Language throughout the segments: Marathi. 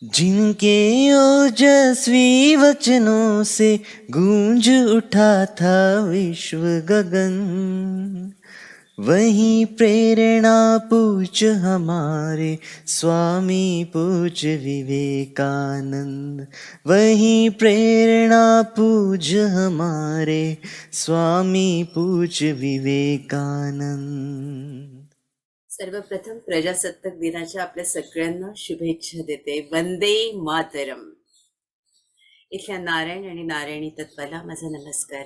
जिनके ओजस्वी वचनों से गूंज उठा था विश्व गगन, वही प्रेरणा पूज्य हमारे स्वामी पूज्य विवेकानंद। वही प्रेरणा पूज्य हमारे स्वामी पूज्य विवेकानंद। सर्वप्रथम प्रजासत्ताक दिनाच्या आपल्या सगळ्यांना शुभेच्छा देते. वंदे मातरम. इथल्या नारायण आणि नारायणी तत्वाला माझा नमस्कार.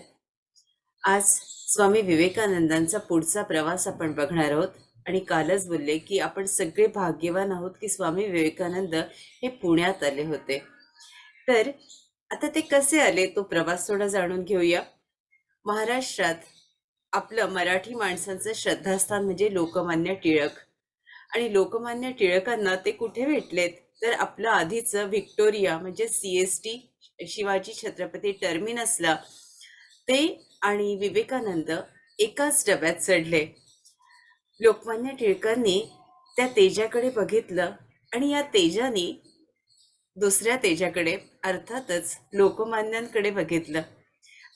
आज स्वामी विवेकानंदांचा पुढचा प्रवास आपण बघणार आहोत आणि कालच बोलले की आपण सगळे भाग्यवान आहोत की स्वामी विवेकानंद हे पुण्यात आले होते. तर आता ते कसे आले तो प्रवास थोडा जाणून घेऊया. महाराष्ट्रात आपलं मराठी माणसांचं श्रद्धास्थान म्हणजे लोकमान्य टिळक. आणि लोकमान्य टिळकांना ते कुठे भेटलेत तर आपलं आधीचं व्हिक्टोरिया म्हणजे CST शिवाजी छत्रपती टर्मिनसला ते आणि विवेकानंद एकाच डब्यात चढले. लोकमान्य टिळकांनी त्या तेजाकडे बघितलं आणि या तेजाने दुसऱ्या तेजाकडे अर्थातच लोकमान्यांकडे बघितलं.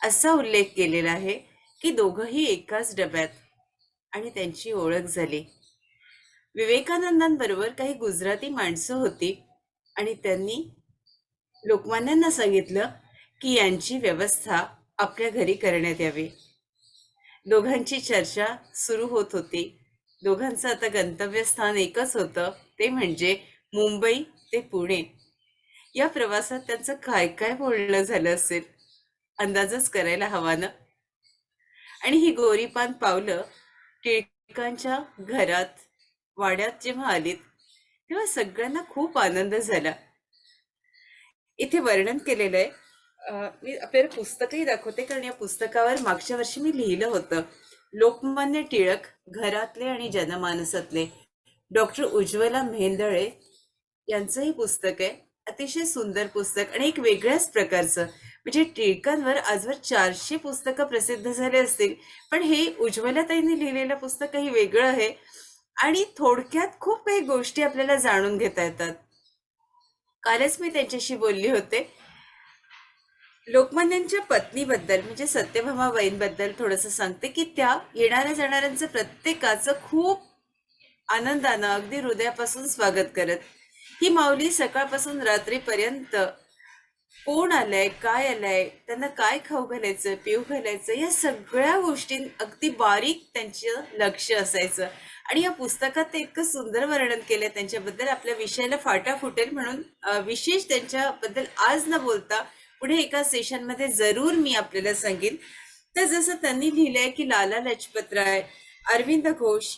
असा उल्लेख केलेला आहे की दोघंही एकाच डब्यात आणि त्यांची ओळख झाली. विवेकानंदांबरोबर काही गुजराती माणसं होती आणि त्यांनी लोकमान्यांना सांगितलं की यांची व्यवस्था आपल्या घरी करण्यात यावी. दोघांची चर्चा सुरू होत होती. दोघांचं आता गंतव्यस्थान एकच होतं, ते म्हणजे मुंबई ते पुणे. या प्रवासात त्यांचं काय काय बोलणं झालं असेल अंदाजच करायला हवा ना. आणि ही गोरीपान पावलं टिळकांच्या घरात वाड्यात जेव्हा आलीत तेव्हा सगळ्यांना खूप आनंद झाला. इथे वर्णन केलेलं आहे. मी आपल्याला पुस्तकही दाखवते कारण या पुस्तकावर मागच्या वर्षी मी लिहिलं होतं. लोकमान्य टिळक घरातले आणि जनमानसातले, डॉक्टर उज्ज्वला मेहेंदळे यांचं हे पुस्तक आहे. अतिशय सुंदर पुस्तक आणि एक वेगळ्याच प्रकारचं. म्हणजे टिळकांवर आजवर 400 पुस्तकं प्रसिद्ध झाले असतील, पण हे उज्ज्वलाताईंनी लिहिलेलं पुस्तक काही वेगळं आहे आणि थोडक्यात खूप काही गोष्टी आपल्याला जाणून घेता येतात. कालच मी त्यांच्याशी बोलली होते. लोकमान्यांच्या पत्नीबद्दल म्हणजे सत्यभामाबाईंबद्दल थोडंसं सांगते की त्या येणाऱ्या जाणाऱ्यांचं प्रत्येकाचं खूप आनंदानं अगदी हृदयापासून स्वागत करत. ही माऊली सकाळपासून रात्रीपर्यंत कोण आलंय, काय आलंय, त्यांना काय खाऊ घालायचं, पिऊ घालायचं, या सगळ्या गोष्टी अगदी बारीक त्यांचं लक्ष असायचं. आणि या पुस्तकात ते इतकं सुंदर वर्णन केलंय त्यांच्याबद्दल, आपल्या विषयाला फाटा फुटेल म्हणून विशेष त्यांच्याबद्दल आज न बोलता पुढे एका सेशनमध्ये जरूर मी आपल्याला सांगेन. तर जसं त्यांनी लिहिलंय की लाला लजपत राय, अरविंद घोष,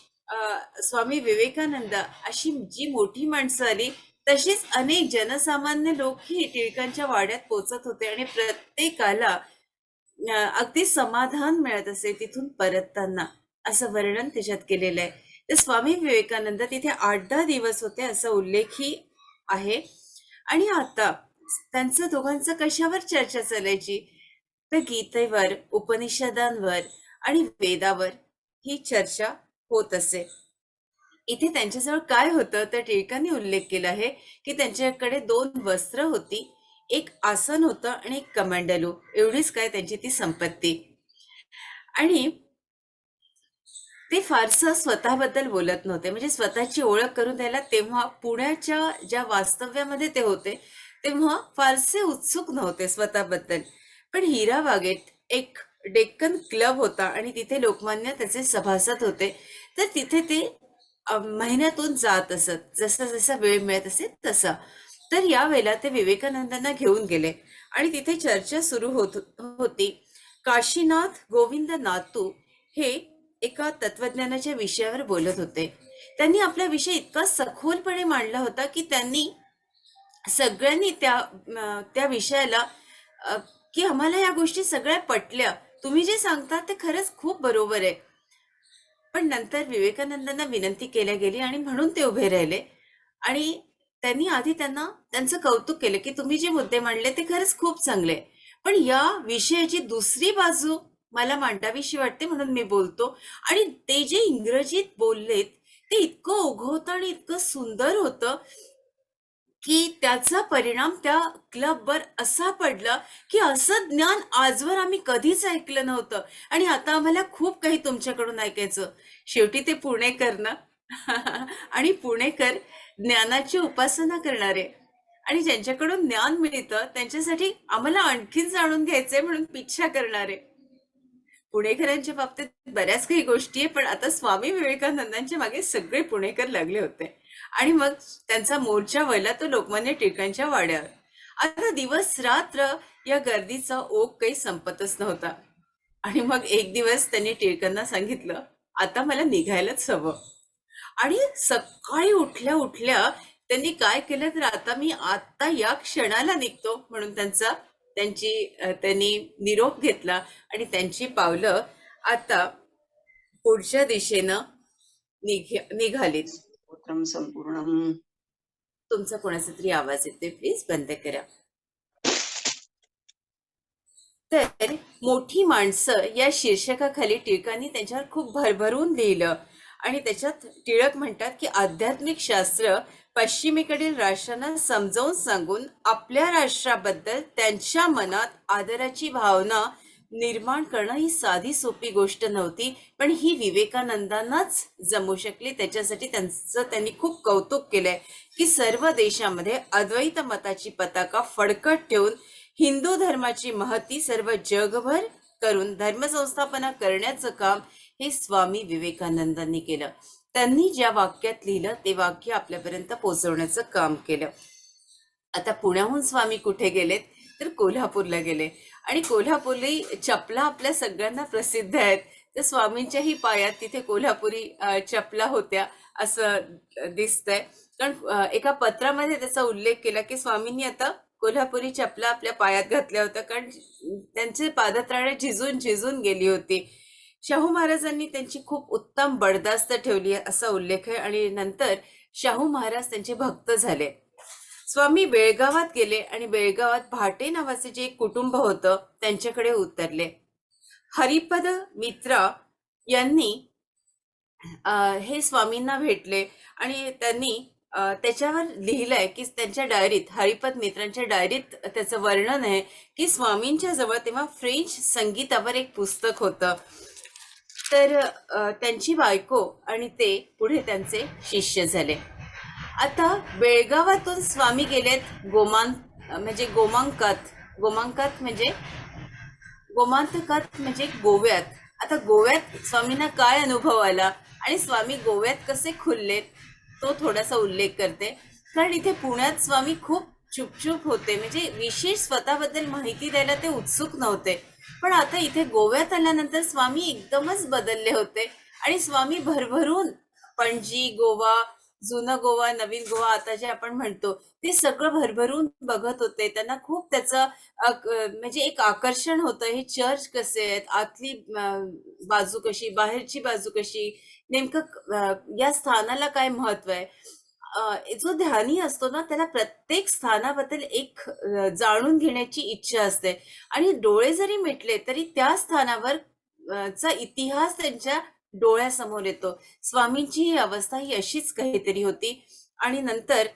स्वामी विवेकानंद अशी जी मोठी माणसं आली तशीच अनेक जनसामान्य लोकही टिळकांच्या वाड्यात पोचत होते आणि प्रत्येकाला अगदी समाधान मिळत असे तिथून परतताना, असं वर्णन त्याच्यात केलेलं आहे. तर स्वामी विवेकानंद तिथे 8-10 दिवस होते असा उल्लेखही आहे. आणि आता त्यांचं दोघांचं कशावर चर्चा चालायची तर गीतेवर, उपनिषदांवर आणि वेदावर ही चर्चा होत असे. इथे त्यांच्याजवळ काय होतं तर टिळकांनी उल्लेख केला आहे की त्यांच्याकडे 2 वस्त्र होती, एक आसन होतं आणि एक कमंडलू, एवढीच काय त्यांची ती संपत्ती. आणि ते फारसं स्वतःबद्दल बोलत नव्हते, म्हणजे स्वतःची ओळख करून द्यायला तेव्हा पुण्याच्या ज्या वास्तव्यामध्ये ते होते तेव्हा फारसे उत्सुक नव्हते स्वतःबद्दल. पण हिरा बागेत एक डेक्कन क्लब होता आणि तिथे लोकमान्य त्याचे सभासद होते. तर तिथे ते महिन्यातून जात असत, जसा जसा वेळ मिळत असे तसा. तर यावेळेला ते विवेकानंदांना घेऊन गेले आणि तिथे चर्चा सुरू होती. काशीनाथ गोविंद नातू हे एका तत्वज्ञानाच्या विषयावर बोलत होते. त्यांनी आपला विषय इतका सखोलपणे मांडला होता की त्यांनी सगळ्यांनी त्या विषयाला की आम्हाला या गोष्टी सगळ्या पटल्या, तुम्ही जे सांगता ते खरंच खूप बरोबर आहे. पण नंतर विवेकानंदांना विनंती केल्या गेली आणि म्हणून ते उभे राहिले आणि त्यांनी आधी त्यांना त्यांचं कौतुक केलं की तुम्ही जे मुद्दे मांडले ते खरंच खूप चांगले, पण या विषयाची दुसरी बाजू मला मांडावीशी वाटते म्हणून मी बोलतो. आणि ते जे इंग्रजीत बोललेत ते इतकं ओघवतं आणि इतकं सुंदर होतं की त्याचा परिणाम त्या क्लबवर असा पडला, की असं ज्ञान आजवर आम्ही कधीच ऐकलं नव्हतं आणि आता आम्हाला खूप काही तुमच्याकडून ऐकायचं. शेवटी ते पुणेकर ना आणि पुणेकर ज्ञानाची उपासना करणारे आणि ज्यांच्याकडून ज्ञान मिळतं त्यांच्यासाठी आम्हाला आणखीन जाणून घ्यायचंय म्हणून पिच्छा करणारे. पुणेकरांच्या बाबतीत बऱ्याच काही गोष्टी आहे, पण आता स्वामी विवेकानंदांच्या मागे सगळे पुणेकर लागले होते आणि मग त्यांचा मोर्चा वळला तो लोकमान्य टिळकांच्या वाड्यावर. आता दिवस रात्र या गर्दीचा ओघ काही संपतच नव्हता आणि मग एक दिवस त्यांनी टिळकांना सांगितलं, आता मला निघायलाच हवं. आणि सकाळी उठल्या उठल्या त्यांनी काय केलं तर आता या क्षणाला निघतो म्हणून त्यांनी निरोप घेतला आणि त्यांची पावलं आता पुढच्या दिशेनं निघालीत. स्तोत्रम संपूर्णम. तुमचा कोणाचा तरी आवाज येतोय, प्लीज बंद करा. तर मोठी माणसं या शीर्षकाखाली टिळकांनी त्यांच्यावर खूप भरभरून लिहिलं आणि त्याच्यात टिळक म्हणतात की आध्यात्मिक शास्त्र पश्चिमेकडील राष्ट्रांना समजावून सांगून आपल्या राष्ट्राबद्दल त्यांच्या मनात आदराची भावना निर्माण करणं ही साधी सोपी गोष्ट नव्हती, पण ही विवेकानंदांनाच जमू शकली. त्याच्यासाठी त्यांनी खूप कौतुक केलंय की सर्व देशामध्ये अद्वैत मताची पताका फडकत ठेवून हिंदू धर्माची महती सर्व जगभर करून धर्मसंस्थापना करण्याचं काम हे स्वामी विवेकानंदांनी केलं. त्यांनी ज्या वाक्यात लिहिलं ते वाक्य आपल्यापर्यंत पोहोचवण्याचं काम केलं. आता पुण्याहून स्वामी कुठे गेलेत तर कोल्हापूरला गेले आणि कोल्हापुरी चपला आपल्या सगळ्यांना प्रसिद्ध आहेत. तर स्वामींच्याही पायात तिथे कोल्हापुरी चपला होत्या असं दिसतंय. कारण एका पत्रामध्ये त्याचा उल्लेख केला की स्वामींनी आता कोल्हापुरी चपला आपल्या पायात घातल्या होत्या कारण त्यांचे पादत्राणे झिजून झिजून गेली होती. शाहू महाराजांनी त्यांची खूप उत्तम बडदास्त ठेवली असा उल्लेख आहे आणि नंतर शाहू महाराज त्यांचे भक्त झाले. स्वामी बेळगावात गेले आणि बेळगावात भाटे नावाचे जे एक कुटुंब होतं त्यांच्याकडे उतरले. हरिपद मित्रा यांनी हे स्वामींना भेटले आणि त्यांनी त्याच्यावर लिहिलंय की त्यांच्या डायरीत, हरिपद मित्रांच्या डायरीत त्याचं वर्णन आहे की स्वामींच्या जवळ तेव्हा फ्रेंच संगीतावर एक पुस्तक होतं. तर त्यांची बायको आणि ते पुढे त्यांचे शिष्य झाले. आता बेळगावातून स्वामी गेलेत गोमांतकात म्हणजे गोव्यात. आता गोव्यात स्वामींना काय अनुभव आला आणि स्वामी गोव्यात कसे खुललेत तो थोडासा उल्लेख करते. कारण इथे पुण्यात स्वामी खूप चुपचूप होते, म्हणजे विशेष स्वतःबद्दल माहिती द्यायला ते उत्सुक नव्हते. पण आता इथे गोव्यात आल्यानंतर स्वामी एकदमच बदलले होते आणि स्वामी भरभरून पणजी, गोवा, जुनं गोवा, नवीन गोवा आता जे आपण म्हणतो ते सगळं भरभरून बघत होते. त्यांना खूप त्याचं म्हणजे एक आकर्षण होतं. हे चर्च कसे आहेत, आतली बाजू कशी, बाहेरची बाजू कशी, नेमकं या स्थानाला काय महत्व आहे. जो ध्यानी असतो ना त्याला प्रत्येक स्थानाबद्दल एक जाणून घेण्याची इच्छा असते आणि डोळे जरी मिटले तरी त्या स्थानावर चा इतिहास त्यांच्या डोळ्यासमोर येतो. स्वामींची ही अवस्था ही अशीच काहीतरी होती आणि नंतर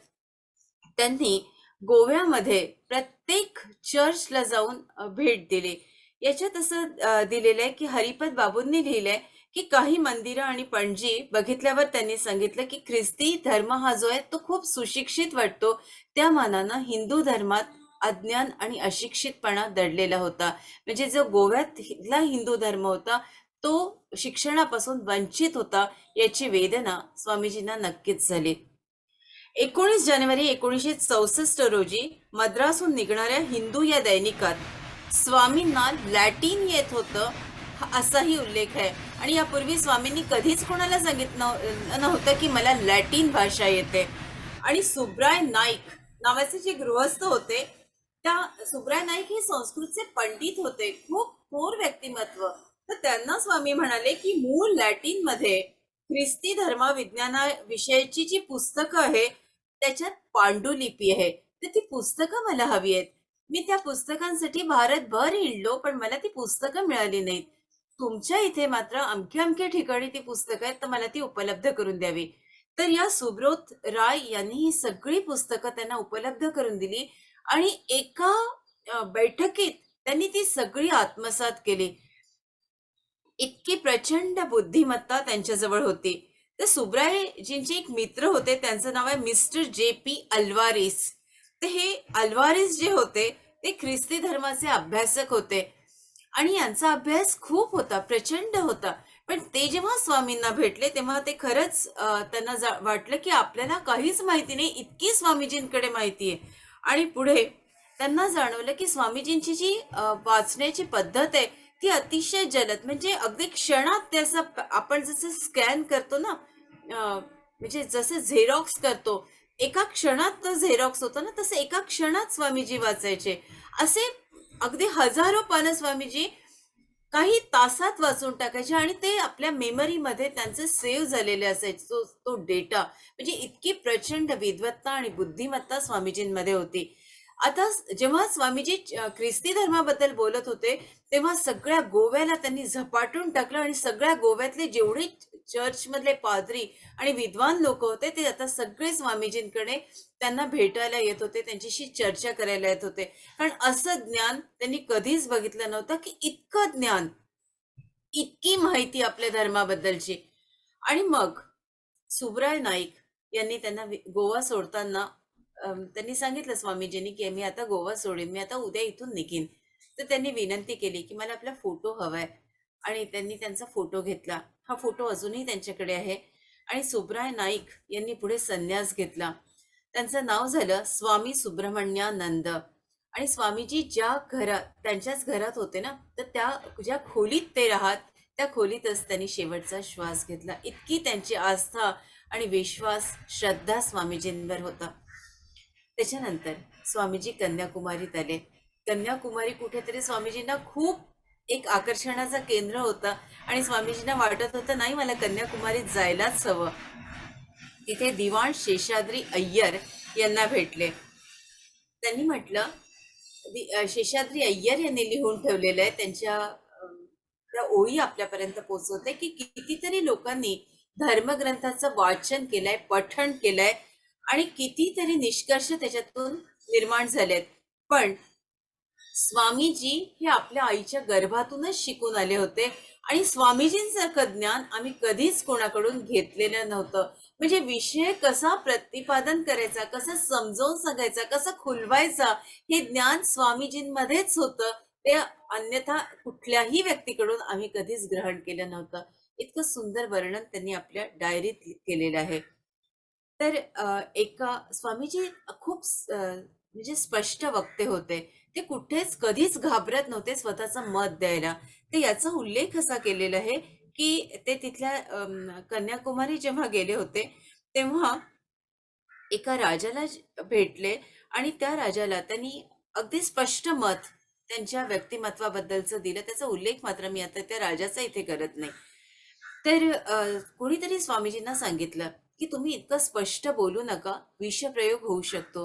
त्यांनी गोव्यामध्ये प्रत्येक चर्चला जाऊन भेट दिली. याच्यात असं दिलेलं आहे की हरिपद बाबूंनी लिहिलंय की काही मंदिरं आणि पणजी बघितल्यावर त्यांनी सांगितलं की ख्रिस्ती धर्म हा जो आहे तो खूप सुशिक्षित वाटतो, त्या मानानं हिंदू धर्मात अज्ञान आणि अशिक्षितपणा दडलेला होता. म्हणजे जो गोव्यातला हिंदू धर्म होता तो शिक्षणापासून वंचित होता, याची वेदना स्वामीजींना नक्कीच झाली. 19 जानेवारी 1964 रोजी मद्रासहून निघणाऱ्या हिंदू या दैनिकात स्वामींना लॅटिन येत होतं असाही उल्लेख आहे आणि यापूर्वी स्वामींनी कधीच कोणाला सांगितलं नव्हतं की मला लॅटिन भाषा येते. आणि सुब्राय नाईक नावाचे जे गृहस्थ होते, त्या सुब्राय नाईक हे संस्कृतचे पंडित होते, खूप थोर व्यक्तिमत्व. तर त्यांना स्वामी म्हणाले की मूळ लॅटिन मध्ये ख्रिस्ती धर्मविज्ञानाविषयीची जी पुस्तकं आहे त्याच्यात पांडुलिपी आहे, तर ती पुस्तकं मला हवी आहेत. मी त्या पुस्तकांसाठी भारतभर हिंडलो पण मला ती पुस्तकं मिळाली नाहीत. तुमच्या इथे मात्र अमक्या अमक्या ठिकाणी ती पुस्तकं आहेत, तर मला ती उपलब्ध करून द्यावी. तर या सुब्रोत राय यांनी ही सगळी पुस्तकं त्यांना उपलब्ध करून दिली आणि एका बैठकीत त्यांनी ती सगळी आत्मसात केली. इतकी प्रचंड बुद्धिमत्ता त्यांच्याजवळ होती. तर सुब्रायजींचे एक मित्र होते, त्यांचं नाव आहे मिस्टर जे.पी. अल्वारेस. तर हे अल्वारेस जे होते ते ख्रिस्ती धर्माचे अभ्यासक होते आणि यांचा अभ्यास खूप होता, प्रचंड होता. पण ते जेव्हा स्वामींना भेटले तेव्हा ते खरंच त्यांना वाटलं की आपल्याला काहीच माहिती नाही, इतकी स्वामीजींकडे माहिती आहे. आणि पुढे त्यांना जाणवलं की स्वामीजींची जी वाचण्याची पद्धत आहे ती अतिशय जलद, म्हणजे अगदी क्षणात त्याचा आपण जसं स्कॅन करतो ना, म्हणजे जसं झेरॉक्स करतो, एका क्षणात तो झेरॉक्स होतो ना, तसं एका क्षणात स्वामीजी वाचायचे. असे अगदी हजारो पानं स्वामीजी काही तासात वाचून टाकायचे आणि ते आपल्या मेमरीमध्ये त्यांचे सेव्ह झालेले असायचे, तो डेटा. म्हणजे इतकी प्रचंड विद्वत्ता आणि बुद्धिमत्ता स्वामीजींमध्ये होती. आता जेव्हा स्वामीजी ख्रिस्ती धर्माबद्दल बोलत होते तेव्हा सगळ्या गोव्याला त्यांनी झपाटून टाकलं आणि सगळ्या गोव्यातले जेवढे चर्चमधले पादरी आणि विद्वान लोक होते ते आता सगळे स्वामीजींकडे त्यांना भेटायला येत होते, त्यांच्याशी चर्चा करायला येत होते. कारण असं ज्ञान त्यांनी कधीच बघितलं नव्हतं की इतकं ज्ञान, इतकी माहिती आपल्या धर्माबद्दलची. आणि मग सुब्राय नाईक यांनी त्यांना गोवा सोडताना त्यांनी सांगितलं स्वामीजींनी की मी आता गोवा सोडेन, मी आता उद्या इथून निघीन. तर त्यांनी विनंती केली की मला आपला फोटो हवाय आणि त्यांनी त्यांचा फोटो घेतला. हा फोटो अजूनही त्यांच्याकडे आहे. आणि सुब्राय नाईक यांनी पुढे संन्यास घेतला. त्यांचं नाव झालं स्वामी सुब्रमण्यानंद. आणि स्वामीजी ज्या घरात, त्यांच्याच घरात होते ना, तर त्या ज्या खोलीत ते राहत त्या खोलीतच त्यांनी शेवटचा श्वास घेतला. इतकी त्यांची आस्था आणि विश्वास, श्रद्धा स्वामीजींवर होता. त्याच्यानंतर स्वामीजी कन्याकुमारीत आले. कन्याकुमारी कुठेतरी स्वामीजींना खूप एक आकर्षणाचं केंद्र होतं आणि स्वामीजींना वाटत होतं नाही, मला कन्याकुमारीत जायलाच हवं. तिथे दिवाण शेषाद्री अय्यर यांना भेटले. त्यांनी म्हटलं, शेषाद्री अय्यर यांनी लिहून ठेवलेलं आहे, त्यांच्या त्या ओळी आपल्यापर्यंत पोहोचवते की कितीतरी लोकांनी धर्मग्रंथाचं वाचन केलंय, पठण केलंय आणि कितीतरी निष्कर्ष त्याच्यातून निर्माण झालेत. पण स्वामीजी हे आपल्या आईच्या गर्भातूनच शिकून आले होते आणि स्वामीजींसारखं ज्ञान आम्ही कधीच कोणाकडून घेतलेलं नव्हतं. म्हणजे विषय कसा प्रतिपादन करायचा, कसं समजावून सांगायचा, कसं खुलवायचा, हे ज्ञान स्वामीजींमध्येच होतं. ते अन्यथा कुठल्याही व्यक्तीकडून आम्ही कधीच ग्रहण केलं नव्हतं. इतकं सुंदर वर्णन त्यांनी आपल्या डायरीत केलेलं आहे. तर एका स्वामीजी खूप म्हणजे स्पष्ट वक्ते होते. ते कुठेच कधीच घाबरत नव्हते स्वतःचं मत द्यायला. ते याचा उल्लेख असा केलेला आहे की ते तिथल्या कन्याकुमारी जेव्हा गेले होते तेव्हा एका राजाला भेटले आणि त्या राजाला त्यांनी अगदी स्पष्ट मत त्यांच्या व्यक्तिमत्वाबद्दलचं दिलं. त्याचा उल्लेख मात्र मी आता त्या राजाचा इथे करत नाही. तर कोणीतरी स्वामीजींना सांगितलं की तुम्ही इतकं स्पष्ट बोलू नका, विषप्रयोग होऊ शकतो.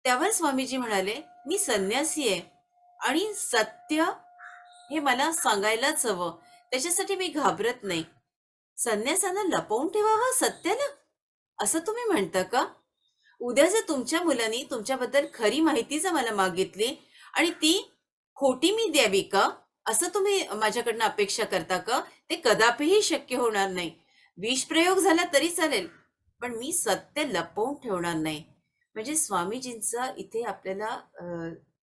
त्यावर स्वामीजी म्हणाले, मी संन्यासी आहे आणि सत्य हे मला सांगायलाच हवं, त्याच्यासाठी मी घाबरत नाही. संन्यासानं लपवून ठेवावं सत्याला, असं तुम्ही म्हणता का? उद्या जर तुमच्या मुलांनी तुमच्याबद्दल खरी माहिती जर मला मागितली आणि ती खोटी मी द्यावी का, असं तुम्ही माझ्याकडनं अपेक्षा करता का? ते कदापिही शक्य होणार नाही. विषप्रयोग झाला तरी चालेल, पण मी सत्य लपवून ठेवणार नाही. म्हणजे स्वामीजींचा इथे आपल्याला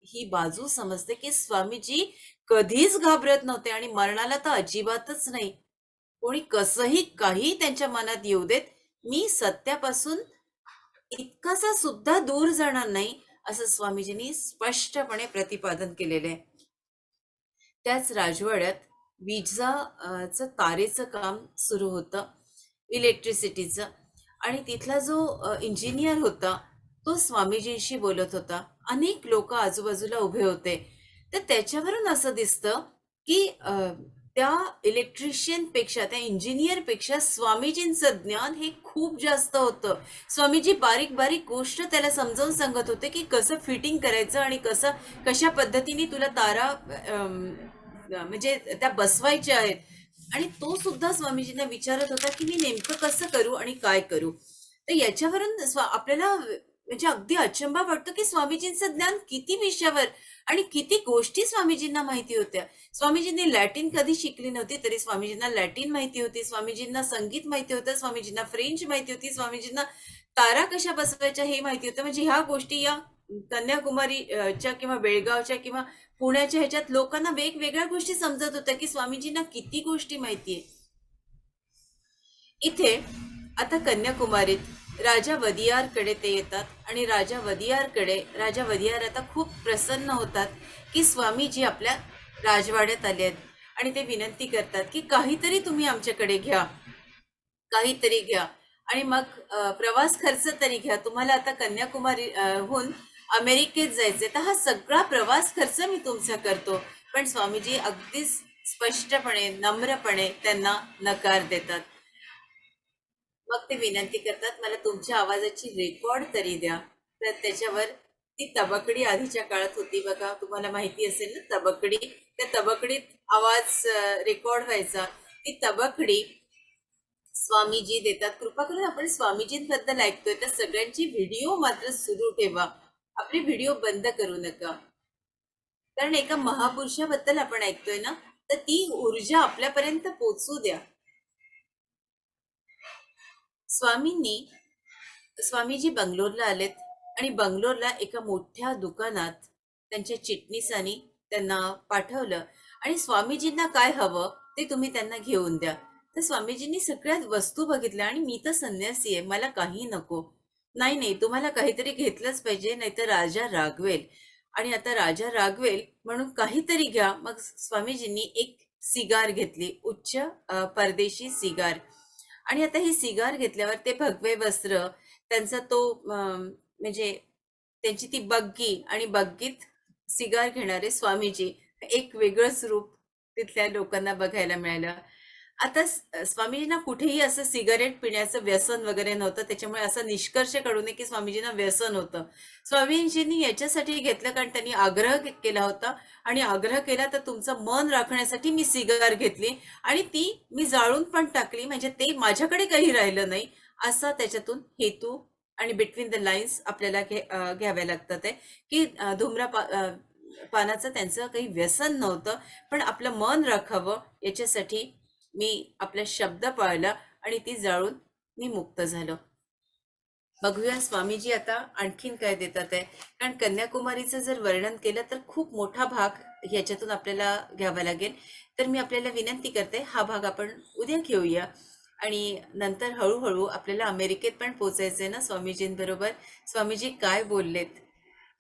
ही बाजू समजते की स्वामीजी कधीच घाबरत नव्हते आणि मरणाला तर अजिबातच नाही. कोणी कसंही काही त्यांच्या मनात येऊ देत, मी सत्यापासून इतकासा सुद्धा दूर जाणार नाही, असं स्वामीजींनी स्पष्टपणे प्रतिपादन केलेलं आहे. त्याच राजवाड्यात वीजाचं तारेचं काम सुरू होतं, इलेक्ट्रिसिटीचं. आणि तिथला जो इंजिनियर होता तो स्वामीजींशी बोलत होता. अनेक लोक आजूबाजूला उभे होते. तर त्याच्यावरून असं दिसतं की त्या इलेक्ट्रिशियन पेक्षा, त्या इंजिनियर पेक्षा स्वामीजींचं ज्ञान हे खूप जास्त होतं. स्वामीजी बारीक बारीक गोष्ट त्याला समजावून सांगत होते की कसं फिटिंग करायचं आणि कशा पद्धतीने तुला तारा म्हणजे त्या बसवायच्या आहेत. आणि तो सुद्धा स्वामीजींना विचारत होता की मी नेमकं कसं करू आणि काय करू. तर याच्यावरून आपल्याला म्हणजे अगदी अचंबा वाटतो की स्वामीजींचं ज्ञान किती विषयावर आणि किती गोष्टी स्वामीजींना माहिती होत्या. स्वामीजींनी लॅटिन कधी शिकली नव्हती तरी स्वामीजींना लॅटिन माहिती होती, स्वामीजींना संगीत माहिती होतं, स्वामीजींना फ्रेंच माहिती होती, स्वामीजींना तारा कशा बसवायच्या हे माहिती होतं. म्हणजे ह्या गोष्टी या कन्याकुमारी च्या किंवा बेळगावच्या किंवा पुण्याच्या ह्याच्यात लोकांना वेगवेगळ्या गोष्टी समजत होत्या की स्वामीजींना किती गोष्टी माहितीये. इथे आता कन्याकुमारीत राजा वदियारकडे ते येतात आणि राजा वदियार आता खूप प्रसन्न होतात की स्वामीजी आपल्या राजवाड्यात आले आहेत आणि ते विनंती करतात की काहीतरी तुम्ही आमच्याकडे घ्या, काहीतरी घ्या आणि मग प्रवास खर्च तरी घ्या. तुम्हाला आता कन्याकुमारी हून अमेरिकेत जायचंय तर हा सगळा प्रवास खर्च मी तुमचा करतो. पण स्वामीजी अगदीच स्पष्टपणे नम्रपणे त्यांना नकार देतात. मग ते विनंती करतात मला तुमच्या आवाजाची रेकॉर्ड तरी द्या. तर त्याच्यावर ती तबकडी आधीच्या काळात होती बघा, तुम्हाला माहिती असेल ना तबकडी. त्या तबकडीत आवाज रेकॉर्ड व्हायचा. ती तबकडी स्वामीजी देतात. कृपा करून आपण स्वामीजींबद्दल ऐकतोय तर सगळ्यांची व्हिडिओ मात्र सुरू ठेवा, आपली व्हिडिओ बंद करू नका. कारण एका महापुरुषाबद्दल आपण ऐकतोय ना, तर ती ऊर्जा आपल्यापर्यंत पोचू द्या. स्वामीजी बंगलोरला आलेत आणि बंगलोरला एका मोठ्या दुकानात त्यांच्या चिटणीसानी त्यांना पाठवलं आणि स्वामीजींना काय हवं ते तुम्ही त्यांना घेऊन द्या. तर स्वामीजींनी सगळ्यात वस्तू बघितल्या आणि मी तर संन्यासी आहे, मला काही नको. नाही नाही, तुम्हाला काहीतरी घेतलंच पाहिजे, नाहीतर राजा रागवेल. आणि आता राजा रागवेल म्हणून काहीतरी घ्या. मग स्वामीजींनी एक सिगार घेतली, उच्च परदेशी सिगार. आणि आता ही सिगार घेतल्यावर ते भगवे वस्त्र, त्यांचा तो म्हणजे त्यांची ती बग्गी आणि बग्गीत सिगार घेणारे स्वामीजी, एक वेगळंच रूप तिथल्या लोकांना बघायला मिळालं. आता स्वामीजींना कुठेही असं सिगारेट पिण्याचं व्यसन वगैरे नव्हतं, त्याच्यामुळे असा निष्कर्ष काढू नये की स्वामीजींना व्यसन होतं. स्वामीजींनी याच्यासाठी घेतलं कारण त्यांनी आग्रह केला होता आणि आग्रह केला तर तुमचं मन राखण्यासाठी मी सिगार घेतली आणि ती मी जाळून पण टाकली, म्हणजे ते माझ्याकडे काही राहिलं नाही, असा त्याच्यातून हेतू आणि बिटवीन द लाईन्स आपल्याला घ्याव्या लागतात आहे की पानाचं त्यांचं काही व्यसन नव्हतं, पण आपलं मन राखावं याच्यासाठी मी आपला शब्द पाळला आणि ती जाळून मी मुक्त झालो. बघूया स्वामीजी आता आणखीन काय देतात आहे. कारण कन्याकुमारीचं जर वर्णन केलं तर खूप मोठा भाग याच्यातून आपल्याला घ्यावा लागेल. तर मी आपल्याला विनंती करते हा भाग आपण उद्या घेऊया आणि नंतर हळूहळू आपल्याला अमेरिकेत पण पोचायचंय ना स्वामीजींबरोबर. स्वामीजी काय बोललेत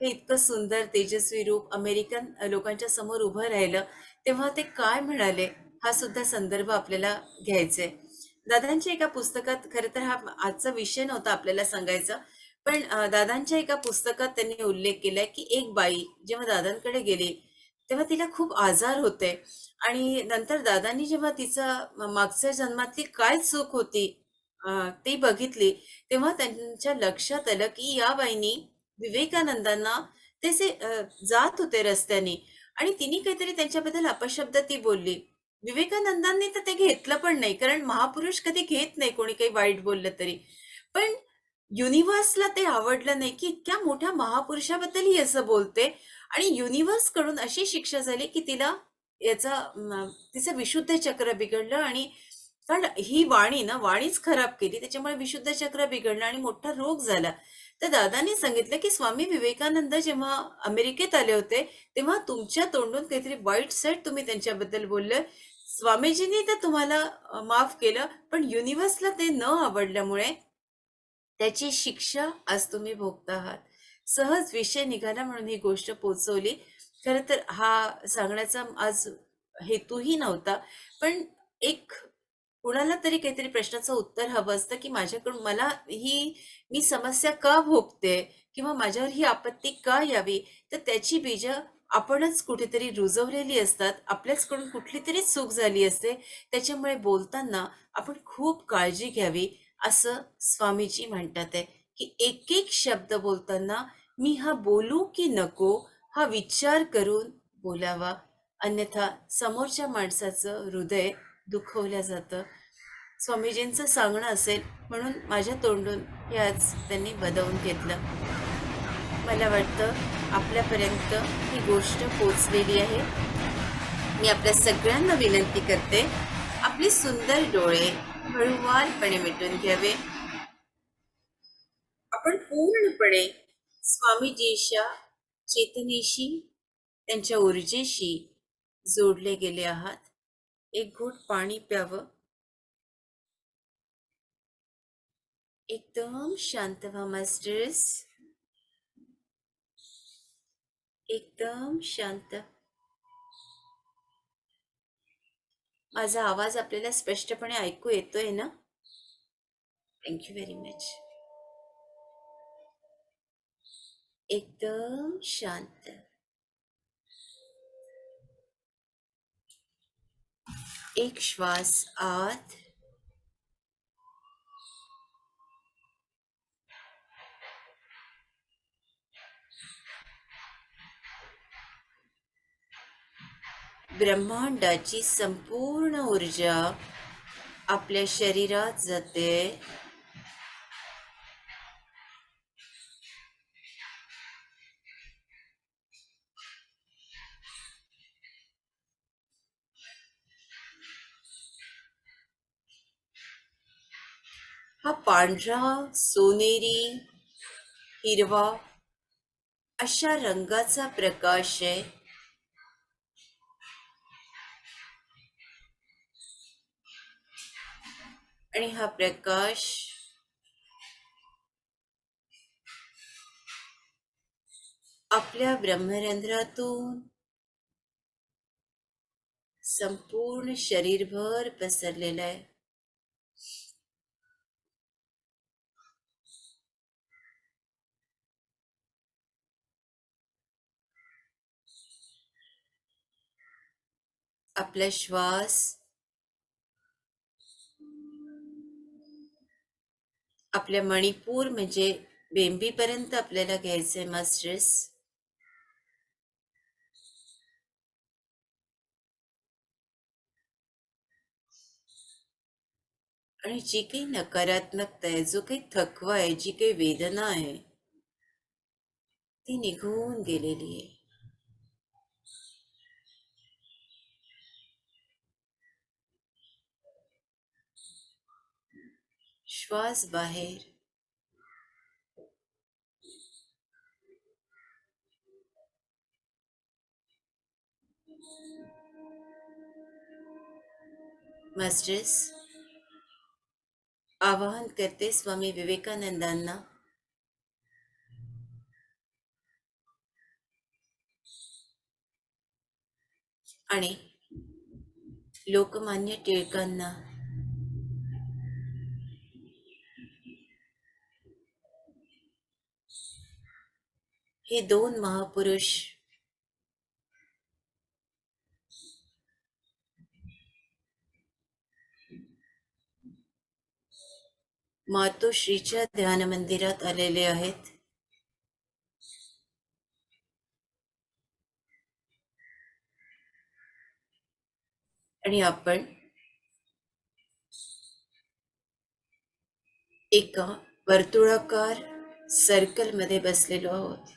हे इतकं सुंदर तेजस्वी रूप अमेरिकन लोकांच्या समोर उभं राहिलं तेव्हा ते काय म्हणाले हा सुद्धा संदर्भ आपल्याला घ्यायचा आहे. दादांच्या एका पुस्तकात, खरं तर हा आजचा विषय नव्हता आपल्याला सांगायचा, पण दादांच्या एका पुस्तकात त्यांनी उल्लेख केलाय की एक बाई जेव्हा दादांकडे गेली तेव्हा तिला खूप आजार होते आणि नंतर दादांनी जेव्हा तिचं मागच्या जन्मातली काय चूक होती ती बघितली तेव्हा त्यांच्या लक्षात आलं की या बाईनी विवेकानंदांना ते जात होते रस्त्याने आणि तिने काहीतरी त्यांच्याबद्दल अपशब्द ती बोलली. विवेकानंदांनी तर ते घेतलं पण नाही, कारण महापुरुष कधी घेत नाही कोणी काही वाईट बोललं तरी. पण युनिव्हर्सला ते आवडलं नाही की इतक्या मोठ्या महापुरुषाबद्दल ही असं बोलते आणि युनिव्हर्स कडून अशी शिक्षा झाली की तिला तिचं विशुद्ध चक्र बिघडलं आणि कारण ही वाणी ना वाणीच खराब केली त्याच्यामुळे विशुद्ध चक्र बिघडलं आणि मोठा रोग झाला. तर दादांनी सांगितलं की स्वामी विवेकानंद जेव्हा अमेरिकेत आले होते तेव्हा तुमच्या तोंडून काहीतरी वाईट साईड तुम्ही त्यांच्याबद्दल बोलले. स्वामीजींनी तर तुम्हाला माफ केलं, पण युनिव्हर्सला ते न आवडल्यामुळे त्याची शिक्षा आज तुम्ही भोगता आहात. सहज विषय निघाला म्हणून ही गोष्ट पोचवली. खरं तर हा सांगण्याचा आज हेतूही नव्हता, पण एक कुणाला तरी काहीतरी प्रश्नाचं उत्तर हवं असतं की माझ्याकडून मी समस्या का भोगते किंवा माझ्यावर ही आपत्ती का यावी. तर त्याची बीज आपणच कुठेतरी रुजवलेली असतात, आपल्याचकडून कुठली तरी चूक झाली असते. त्याच्यामुळे बोलताना आपण खूप काळजी घ्यावी असं स्वामीजी म्हणतात आहे की एक एक शब्द बोलताना मी हा बोलू की नको हा विचार करून बोलावा, अन्यथा समोरच्या माणसाचं हृदय दुखवलं जातं. स्वामीजींचं सांगणं असेल म्हणून माझ्या तोंडून हे आज त्यांनी बदवून घेतलं. मला वाटतं आपल्यापर्यंत ही गोष्ट पोचलेली आहे. मी आपल्या सगळ्यांना विनंती करते, आपले सुंदर डोळे हळूवारपणे मिटून घ्यावे. आपण पूर्णपणे स्वामीजींच्या चेतनेशी, त्यांच्या ऊर्जेशी जोडले गेले आहात. एक घोट पाणी प्यावं. एकदम शांत व्हा मास्टर्स. एकदम शांत. माझा आवाज आपल्याला स्पष्टपणे ऐकू येतोय ना? Thank you very much. एकदम शांत. एक श्वास आत, ब्रह्मांडाची संपूर्ण ऊर्जा आपल्या शरीरात जाते. हा पांढरा, सोनेरी, हिरवा अशा रंगाचा प्रकाश आहे. आणि हा प्रकाश आपल्या ब्रह्मरंध्रातून संपूर्ण शरीरभर पसरलेला आहे. आपला श्वास आपल्या मणिपूर म्हणजे बेंबीपर्यंत आपल्याला घ्यायचंय मास्टर्स. आणि जी काही नकारात्मकता आहे, जो काही थकवा आहे, जी काही वेदना आहे, ती निघून गेलेली आहे. श्वास बाहेर. मास्टर्स, आवाहन करते स्वामी विवेकानंदांना. आणि लोकमान्य टिळकांना. हे दोन महापुरुष मातोश्रीच्या ध्यान मंदिरात आलेले आहेत. आणि आपण एका वर्तुळाकार सर्कल मध्ये बसलेलो आहोत.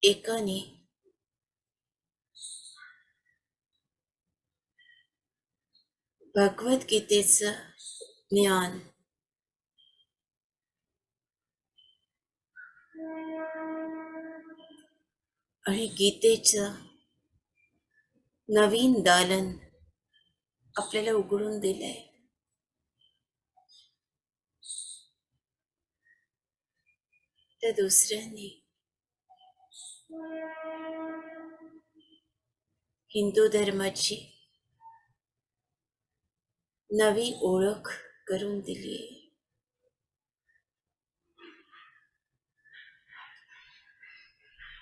एकाने भगवद्गीतेचं ज्ञान, आणि गीतेचं नवीन दालन आपल्याला उघडून दिलंय. तर दुसऱ्याने हिंदू धर्माची नवी ओळख करून दिली आहे.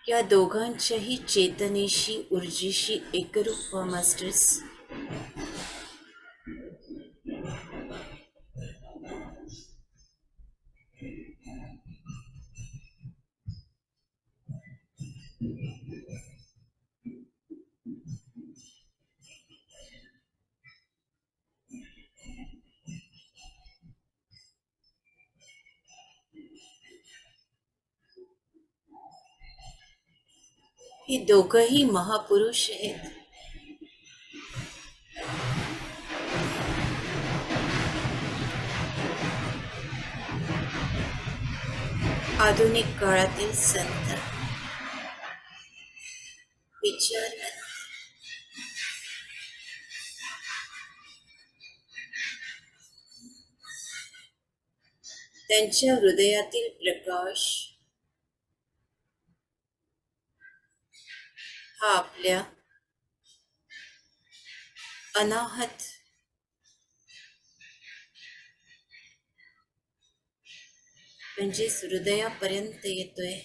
या दोघांच्याही चेतनेशी, ऊर्जेशी एकरूप व्हा मास्टर्स. हे दोघंही महापुरुष आहेत. आधुनिक काळातील संत विचारवंत. त्यांच्या हृदयातील प्रकाश हा आपल्या अनाहत म्हणजेच हृदयापर्यंत येतोय.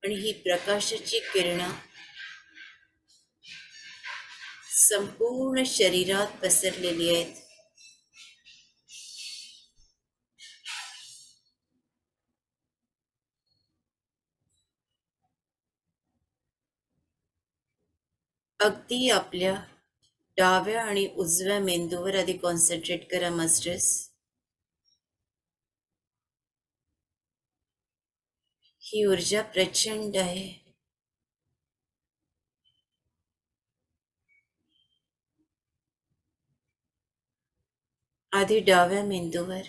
आणि ही प्रकाशाची किरणं संपूर्ण शरीरात पसरलेली आहेत. अगदी आपल्या डाव्या आणि उजव्या मेंदूवर आधी कॉन्सन्ट्रेट करा मास्टर्स. ही ऊर्जा प्रचंड आहे. आधी डाव्या मेंदूवर.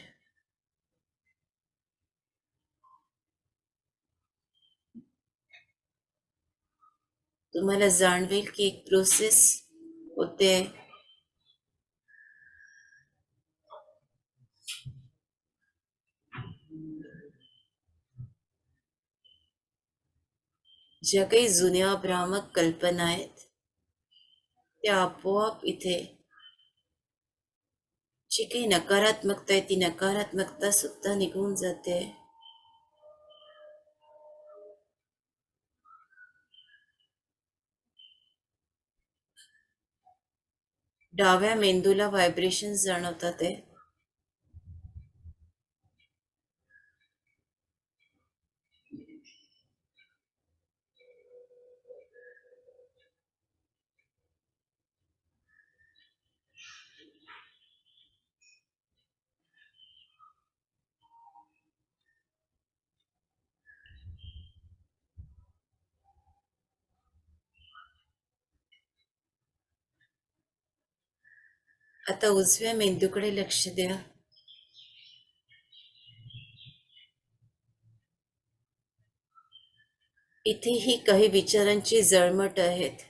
तुम्हाला जाणवेल की एक प्रोसेस होते. ज्या काही जुन्या भ्रामक कल्पना आहेत त्या आपोआप इथे जी काही नकारात्मकता आहे ती नकारात्मकता सुद्धा निघून जाते. डाव्या मेंदूला व्हायब्रेशन जाणवतात आहे. आता उजव्या मेंदूकडे लक्ष द्या. इथेही काही विचारांची जळमट आहेत.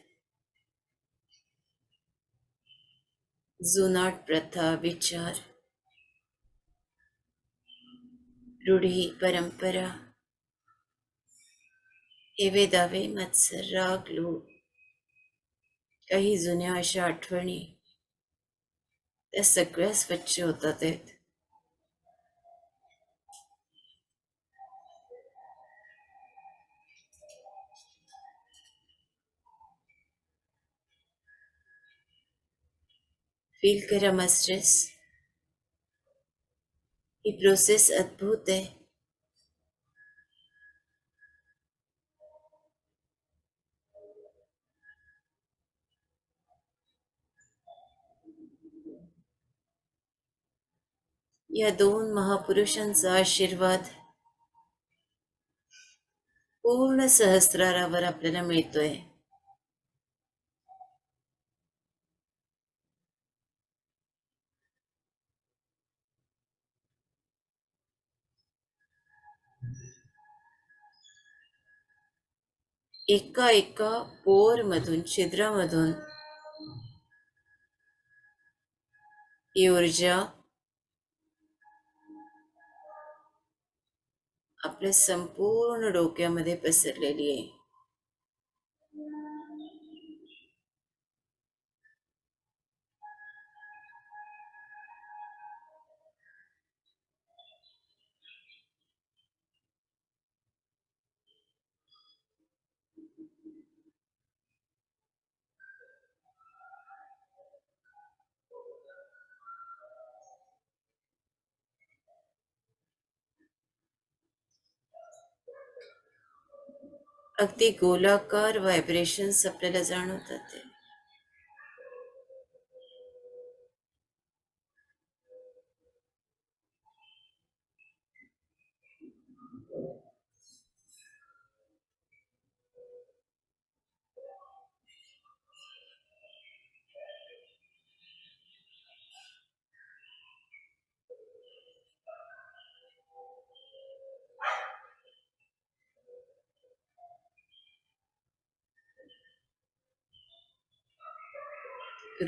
जुनाट प्रथा, विचार, रूढी, परंपरा, हेवे दावे, मत्सर, राग, लोभ, काही जुन्या अशा आठवणी त्या सगळ्या स्वच्छ होतात आहेत. फील करा मास्टर्स. ही प्रोसेस अद्भुत आहे. या दोन महापुरुषांचा आशीर्वाद पूर्ण सहस्रारावर आपल्याला मिळतोय. एका एका पोर मधून, छिद्रामधून ही ऊर्जा आपल्या संपूर्ण डोक्यामध्ये पसरलेली आहे. अगदी गोलाकार व्हायब्रेशन्स आपल्याला जाणवतात.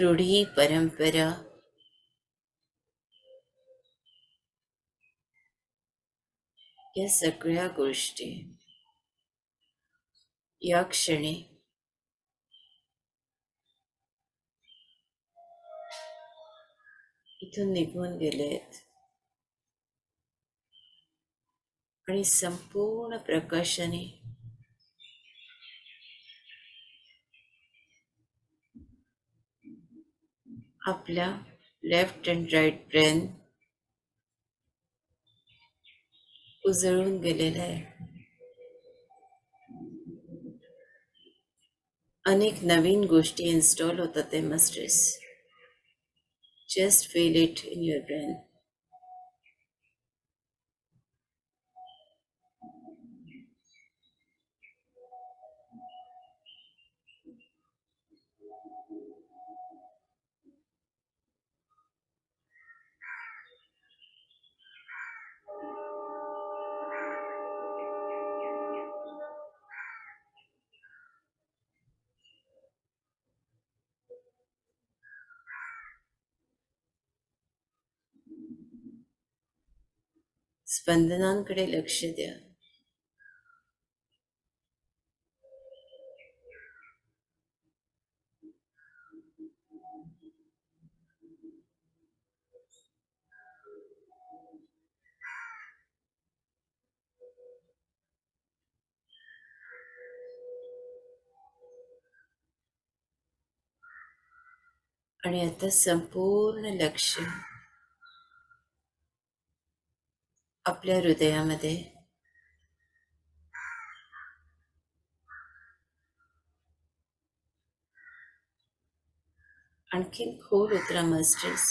रूढी परंपरा या सगळ्या गोष्टी या क्षणी इथून निघून गेलेत आणि संपूर्ण प्रकाशाने आपल्या लेफ्ट अँड राईट ब्रेन उजळून गेलेला आहे. अनेक नवीन गोष्टी इन्स्टॉल होतात ते मस्टर्स. Just feel it in your brain. स्पंदनांकडे लक्ष द्या. आणि आता संपूर्ण लक्ष आपल्या हृदयामध्ये आणखीन खोल उतरा मास्टर्स.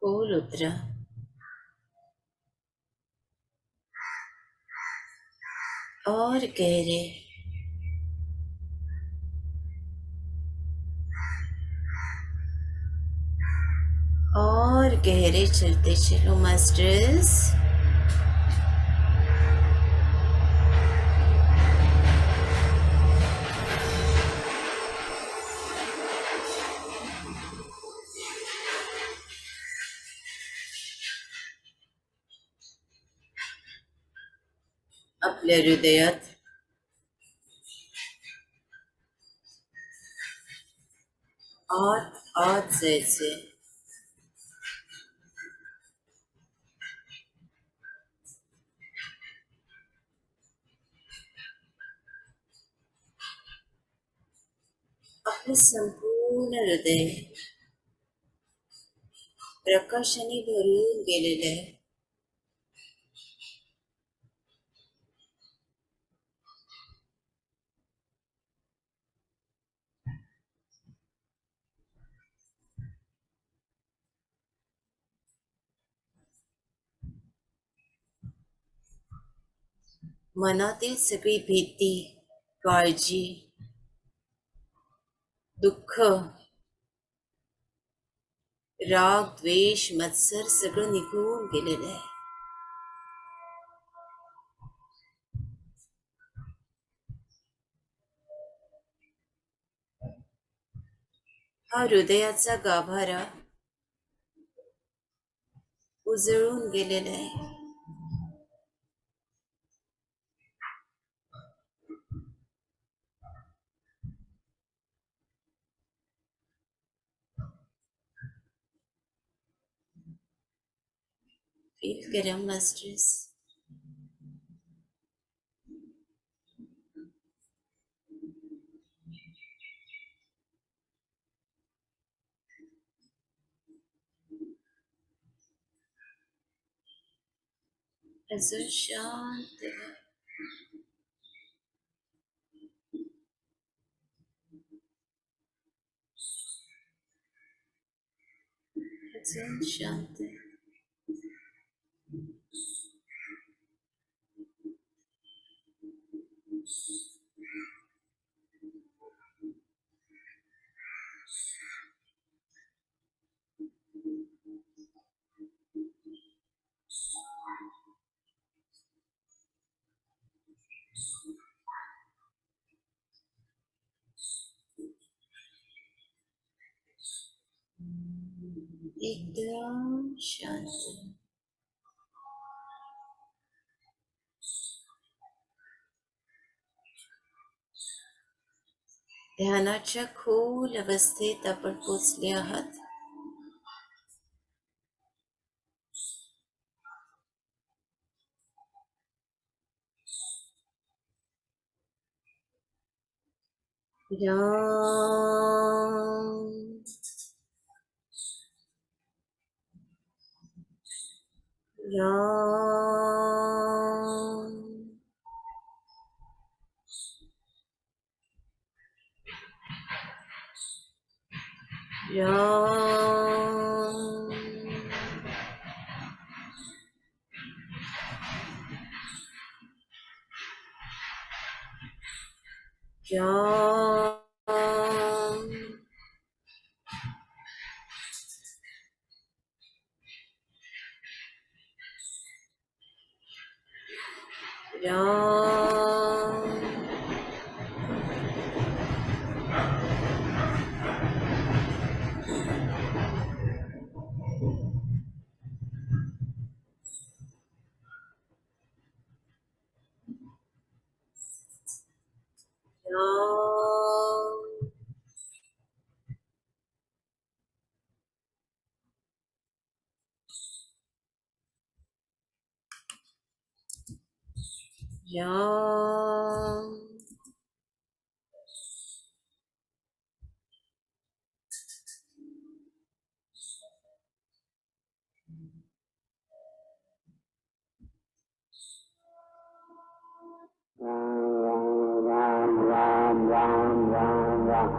खोल उतरा. और गहरे. और गहरे चलते चलो मास्टर्स. आपल्या हृदयात आत आत जायचे. आपले संपूर्ण हृदय प्रकाशाने भरून गेलेले आहे. मनातील सगळी भीती, काळजी, दुःख, राग, द्वेष, मत्सर सगळं निघून गेलेलं आहे. हा हृदयाचा गाभारा उजळून गेलेला आहे. फील करा मास्टर्स. अजून शांत व्हा. अजून शांत. एकदम शांत. ध्यानाच्या खोल अवस्थेत आपण पोचले आहात. राम राम राम राम राम राम राम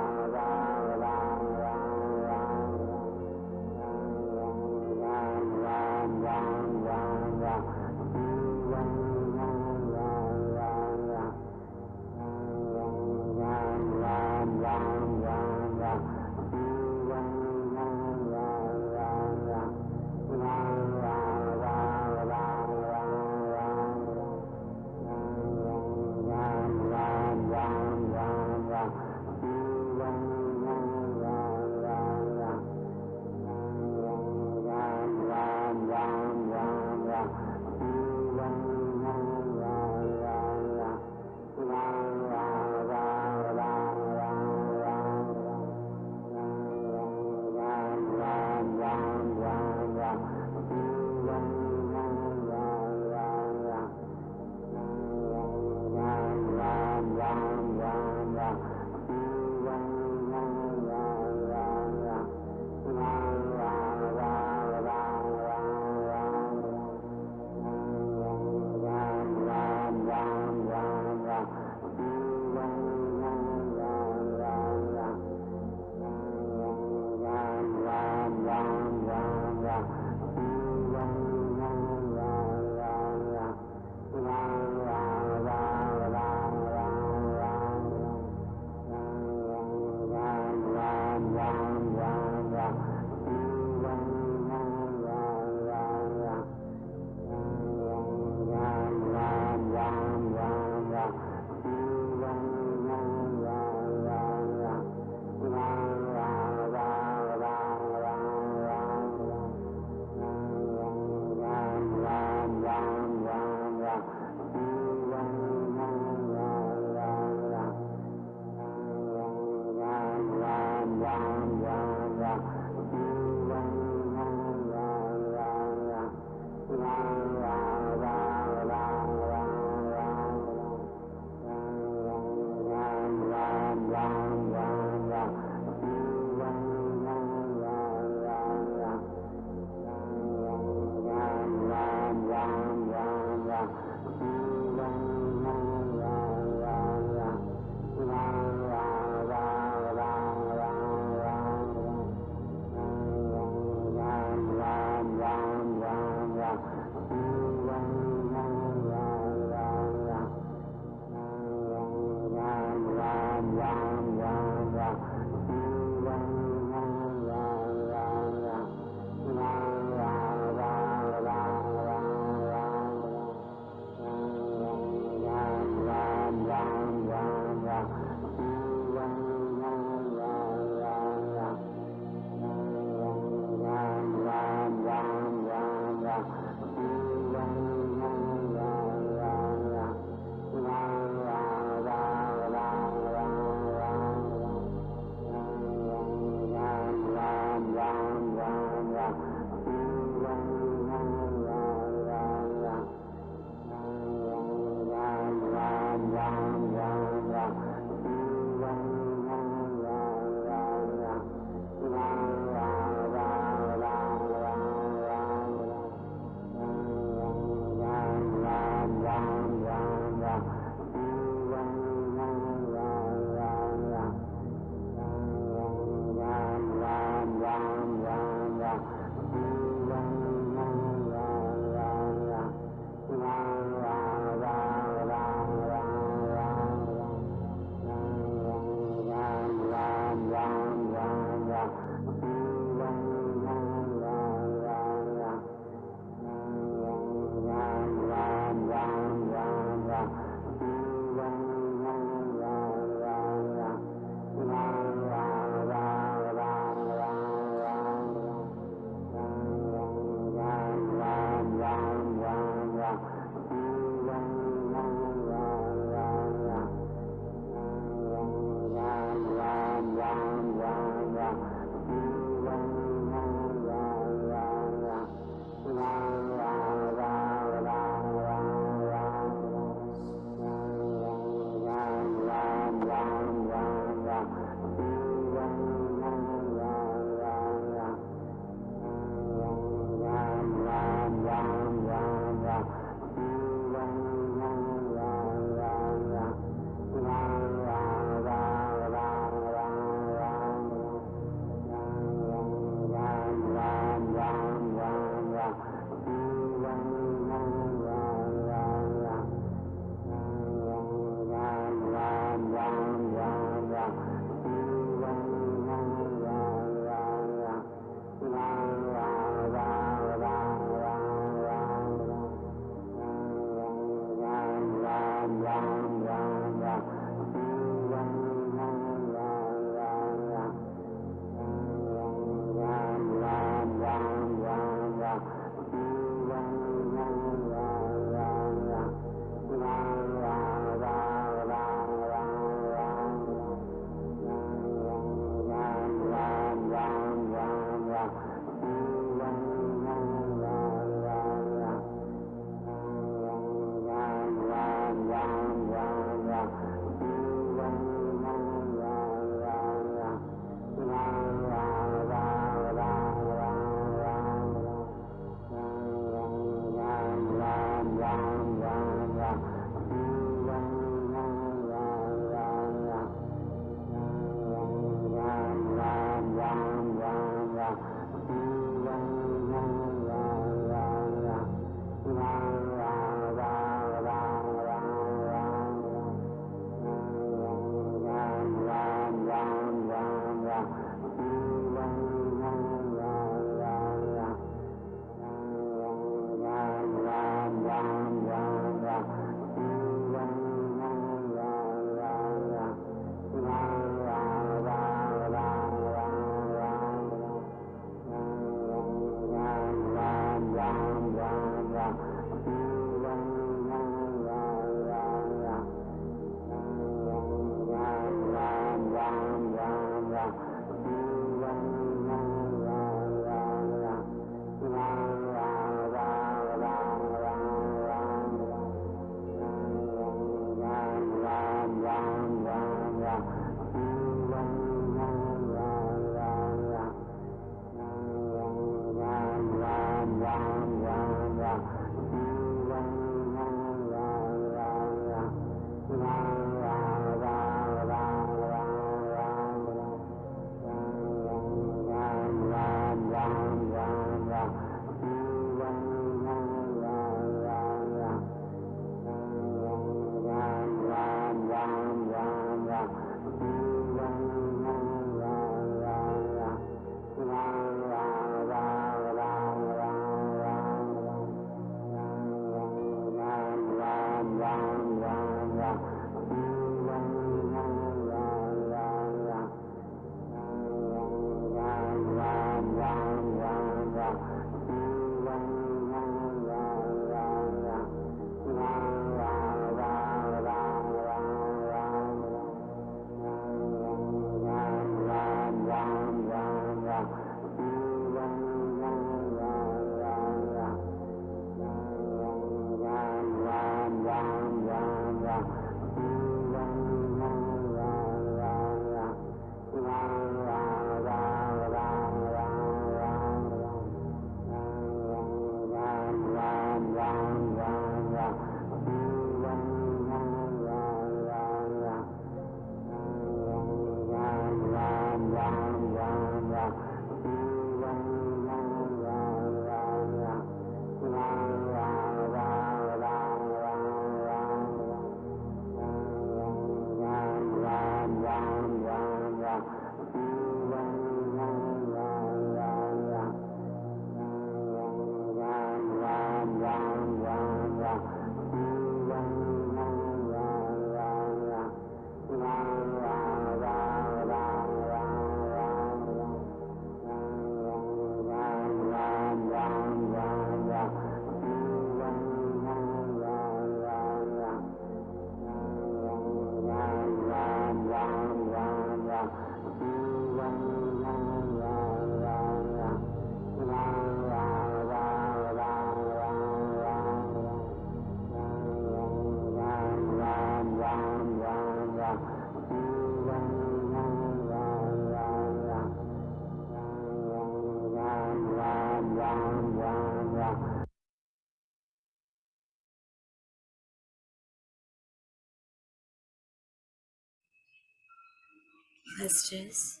मास्टर्स,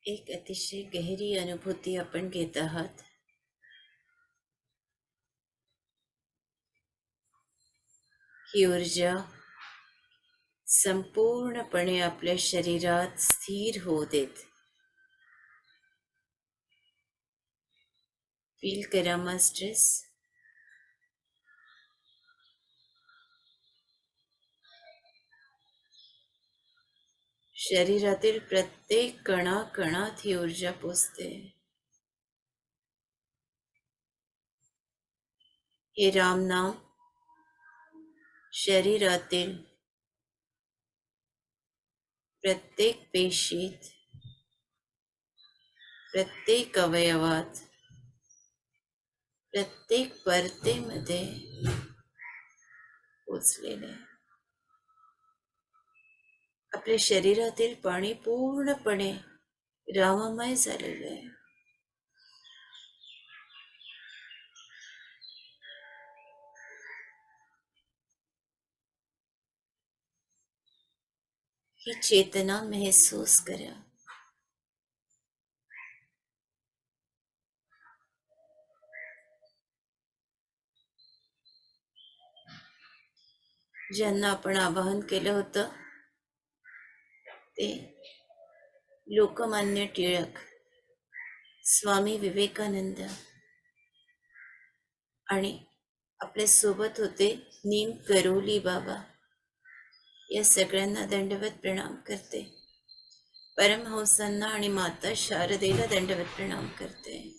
एक अतिशय गहरी अनुभूती आपण घेत आहात. ही ऊर्जा संपूर्णपणे आपल्या शरीरात स्थिर होऊ देत. फील करा मास्टर्स. शरीरातील प्रत्येक कणाकणात ही ऊर्जा पोचते. हे रामनाम शरीरातील प्रत्येक पेशीत, प्रत्येक अवयवात, प्रत्येक परतेमध्ये पोचलेले आहे. आपल्या शरीरातील पाणी पूर्णपणे राममय झालेलं आहे. ही चेतना महसूस करा. ज्यांना आपण आवाहन केलं होतं ते लोकमान्य टिळक, स्वामी विवेकानंद आणि आपल्या सोबत होते नीम करोली बाबा. या सगळ्यांना दंडवत प्रणाम करते. परमहंसांना आणि माता शारदेला दंडवत प्रणाम करते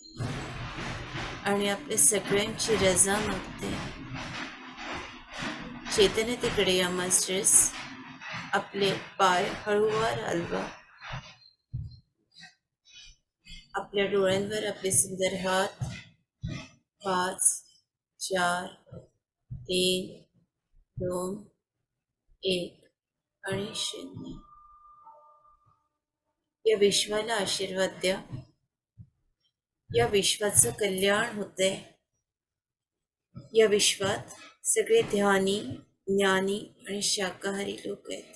आणि आपल्या सगळ्यांची रजा मागते. चेतनतेकडे या मास्टर्स. आपले पाय हळूवार हलवा. आपल्या डोळ्यांवर आपले सुंदर हात. 5 4 3 2 1 आणि 0. या विश्वाला आशीर्वाद द्या. या विश्वाचं कल्याण होते. या विश्वात सगळे ध्यानी, ज्ञानी आणि शाकाहारी लोक आहेत.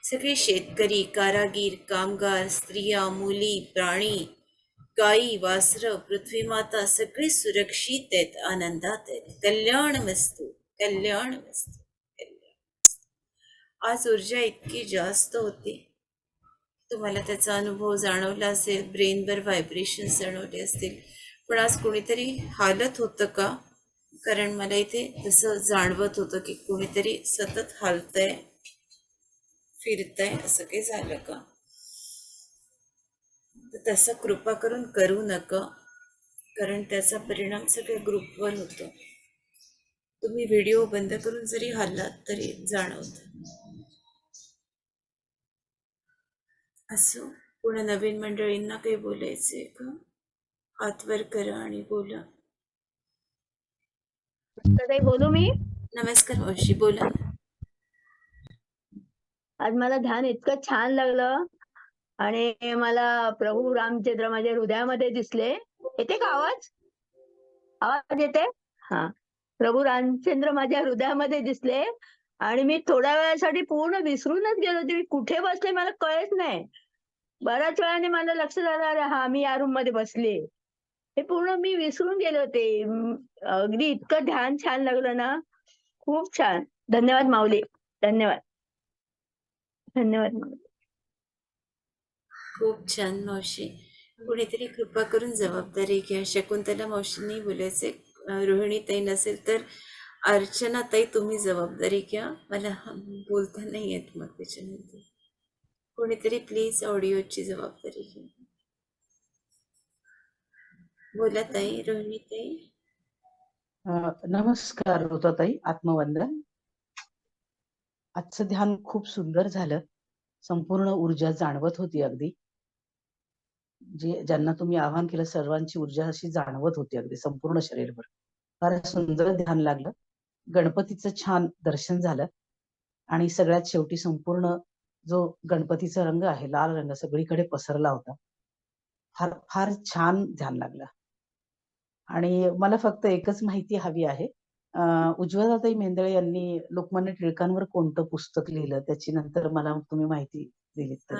सगळे शेतकरी, कारागीर, कामगार, स्त्रिया, मुली, प्राणी, गायी, वासरं, पृथ्वी माता सगळे सुरक्षित आहेत, आनंदात आहेत. कल्याण वस्तू, कल्याण वस्तू, कल्याण. आज ऊर्जा इतकी जास्त होती, तुम्हाला त्याचा अनुभव जाणवला असेल. ब्रेनवर व्हायब्रेशन जाणवले असतील. पण आज कोणीतरी हालत होतं का? कारण मला इथे तसं जाणवत होतं की कोणीतरी सतत हालतंय, फिरतंय. असं काही झालं का? तर तसं कृपा करून करू नका, कारण त्याचा परिणाम सगळ्या ग्रुपवर होतो. तुम्ही व्हिडिओ बंद करून जरी हल्लात तरी जाणवतं. असो, पुन्हा नवीन मंडळींना काही बोलायचंय का? हात वर करा आणि बोला. ताई बोलू मी? नमस्कार मावशी, बोला ना. आज मला ध्यान इतकं छान लागलं आणि मला प्रभू रामचंद्र माझ्या हृदयामध्ये दिसले. येते का आवाज? आवाज येते? हा. प्रभू रामचंद्र माझ्या हृदयामध्ये दिसले आणि मी थोड्या वेळासाठी पूर्ण विसरूनच गेलो होते. मी कुठे बसले मला कळत नाही. बऱ्याच वेळाने मला लक्षात आलं, अरे हा मी या रूम मध्ये बसले. हे पूर्ण मी विसरून गेले होते. अगदी इतकं ध्यान छान लागलं ना, खूप छान. धन्यवाद माऊली, धन्यवाद. धन्यवाद माऊली. खूप छान मावशी. कुणीतरी कृपा करून जबाबदारी घ्या. शकुंतला मावशींनी बोलायचे. रोहिणीताई नसेल तर अर्चनाताई तुम्ही जबाबदारी घ्या. मला बोलता नाही येत मग त्याच्यानंतर. कोणीतरी प्लीज ऑडिओची जबाबदारी घ्या. बोला ताई, रोहिणीताई. नमस्कार ऋताताई, आत्मवंदन. आजचं ध्यान खूप सुंदर झालं. संपूर्ण ऊर्जा जाणवत होती अगदी. ज्यांना तुम्ही आवाहन केलं सर्वांची ऊर्जा अशी जाणवत होती अगदी संपूर्ण शरीरभर. फार सुंदर ध्यान लागलं. गणपतीचं छान दर्शन झालं आणि सगळ्यात शेवटी संपूर्ण जो गणपतीचा रंग आहे, लाल रंग सगळीकडे पसरला होता. फार फार छान ध्यान लागलं. आणि मला फक्त एकच माहिती हवी आहे. उज्ज्वलाताई मेंदळे यांनी लोकमान्य टिळकांवर कोणतं पुस्तक लिहिलं त्याची नंतर मला तुम्ही माहिती दिलीत तर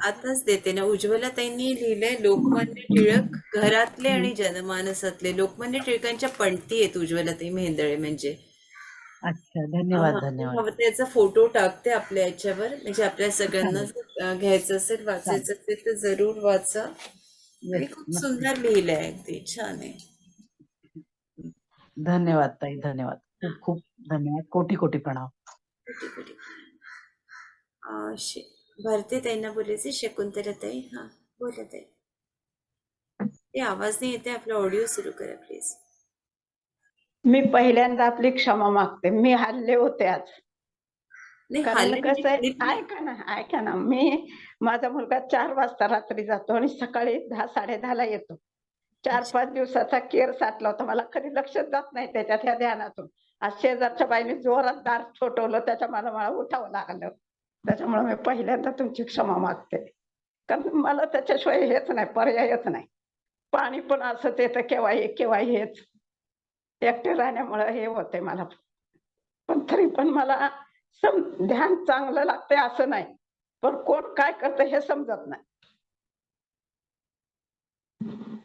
आताच देते ना. उज्ज्वलाताईंनी लिहिलंय लोकमान्य टिळक घरातले आणि जनमानसातले. लोकमान्य टिळकांच्या पणती आहेत उज्ज्वलाताई मेंदळे म्हणजे. अच्छा, धन्यवाद धन्यवाद. त्याचा फोटो टाकते आपल्या याच्यावर, म्हणजे आपल्या सगळ्यांना घ्यायचं असेल, वाचायचं असेल तर जरूर वाचा. आणि खूप सुंदर लिहिलंय, अगदी छान आहे. धन्यवाद ताई, धन्यवाद. खूप खूप धन्यवाद. कोटी कोटी प्रणाम. भारती ताईंना बोलायचे. शकुंतला ताई, हा बोला ताई. ते आवाज नाही येते, आपला ऑडिओ सुरू करा प्लीज. मी पहिल्यांदा आपली क्षमा मागते. मी हल्ले होते आज. कारण कसं आहे, ऐका ना, माझा मुलगा 4 वाजता रात्री जातो आणि सकाळी 10-10:30ला येतो. 4-5 दिवसाचा केर साठला होता. मला कधी लक्षच जात नाही त्याच्यात ह्या ध्यानातून. आज शेजारच्या बाईने जोरात दार ठोठवलं, त्याच्यामुळे मला उठावं लागलं. त्याच्यामुळे मी पहिल्यांदा तुमची क्षमा मागते. कारण मला त्याच्याशिवाय हेच नाही, पर्यायच नाही. पाणी पण असंच येतं, केव्हा हेच. एकटे राहण्यामुळे हे होते मला. पण तरी पण मला ध्यान चांगलं लागते असं नाही, पण कोण काय करतं हे समजत नाही.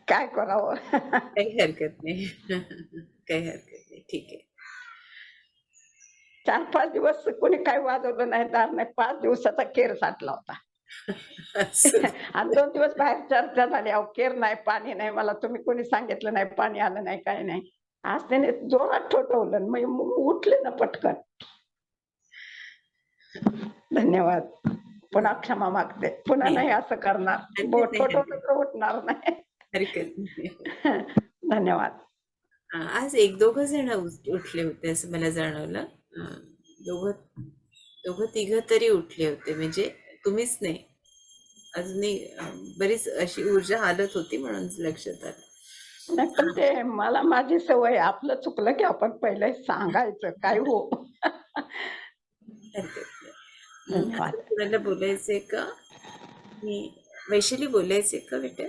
काय करावं? काही हरकत नाही. काही हरकत नाही, ठीक आहे. 4-5 दिवस कोणी काय वाजवलं नाही, दार नाही. 5 दिवसाचा केर साठला होता. आणि 2 दिवस बाहेर चर्चा झाली, अहो केर नाही, पाणी नाही, मला तुम्ही कोणी सांगितलं नाही, पाणी आलं नाही, काय नाही. आज त्याने जोरात ठोठवलं, मग उठले ना पटकन. धन्यवाद. पुन्हा क्षमा मागते. पुन्हा नाही असं करणार. ठोठवलं तर उठणार नाही. हरकत नाही. धन्यवाद. आज 1-2 जण उठले होते असं मला जाणवलं. दोघं तिघं तरी उठले होते, म्हणजे तुम्हीच नाही. अजूनही बरीच अशी ऊर्जा हालत होती म्हणून लक्षात आलं. नाही पण ते मला माझी सवय, आपलं चुकलं की आपण पहिले सांगायचं काय हो. धन्यवाद. कुणाला बोलायचंय का? मी वैशाली बोलायचंय का बेटा?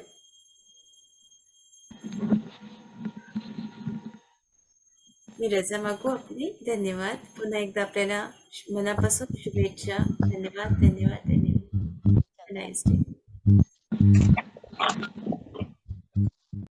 मी रजा मागू आपली. धन्यवाद. पुन्हा एकदा आपल्याला मनापासून शुभेच्छा. धन्यवाद, धन्यवाद, धन्यवाद. Nice day.